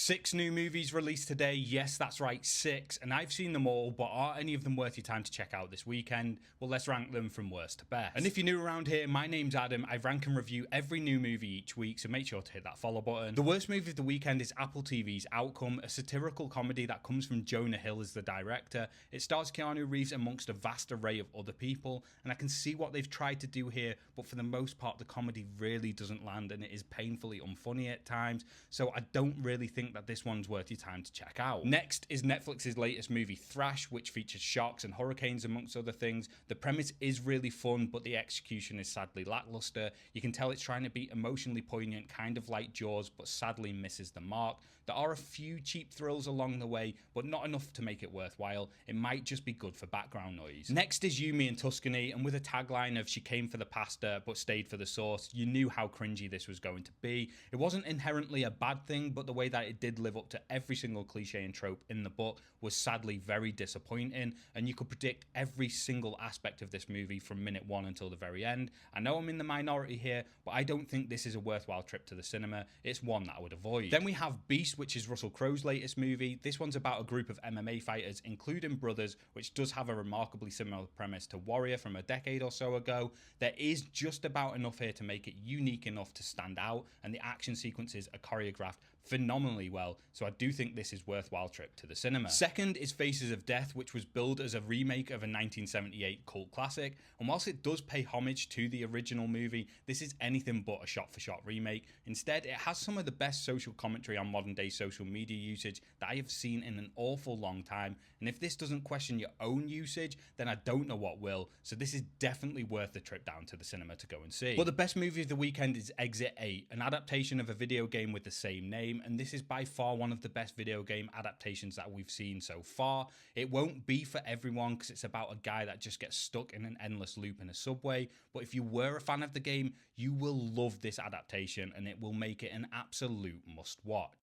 6 new movies released today. Yes, that's right, 6. And I've seen them all, but are any of them worth your time to check out this weekend? Well, let's rank them from worst to best. And if you're new around here, my name's Adam. I rank and review every new movie each week, so make sure to hit that follow button. The worst movie of the weekend is Apple TV's Outcome, a satirical comedy that comes from Jonah Hill as the director. It stars Keanu Reeves amongst a vast array of other people, and I can see what they've tried to do here, but for the most part, the comedy really doesn't land, and it is painfully unfunny at times, so I don't really think that this one's worth your time to check out. Next is Netflix's latest movie Thrash, which features sharks and hurricanes amongst other things. The premise is really fun, but the execution is sadly lackluster. You can tell it's trying to be emotionally poignant, kind of like Jaws, but sadly misses the mark. There are a few cheap thrills along the way, but not enough to make it worthwhile. It might just be good for background noise. Next is Yumi and Tuscany, and with a tagline of "She came for the pasta but stayed for the sauce," you knew how cringy this was going to be. It wasn't inherently a bad thing, but the way that it did live up to every single cliche and trope in the book was sadly very disappointing, and you could predict every single aspect of this movie from minute 1 until the very end. I know I'm in the minority here, but I don't think this is a worthwhile trip to the cinema. It's one that I would avoid. Then we have Beast, which is Russell Crowe's latest movie. This one's about a group of MMA fighters, including brothers, which does have a remarkably similar premise to Warrior from a decade or so ago. There is just about enough here to make it unique enough to stand out, and the action sequences are choreographed phenomenally well, so I do think this is worthwhile trip to the cinema. Second is Faces of Death, which was billed as a remake of a 1978 cult classic, and whilst it does pay homage to the original movie, this is anything but a shot-for-shot remake. Instead, it has some of the best social commentary on modern day social media usage that I have seen in an awful long time, and if this doesn't question your own usage, then I don't know what will, so this is definitely worth the trip down to the cinema to go and see. But the best movie of the weekend is Exit 8, an adaptation of a video game with the same name, and this is by far one of the best video game adaptations that we've seen so far. It won't be for everyone because it's about a guy that just gets stuck in an endless loop in a subway, but if you were a fan of the game, you will love this adaptation and it will make it an absolute must watch.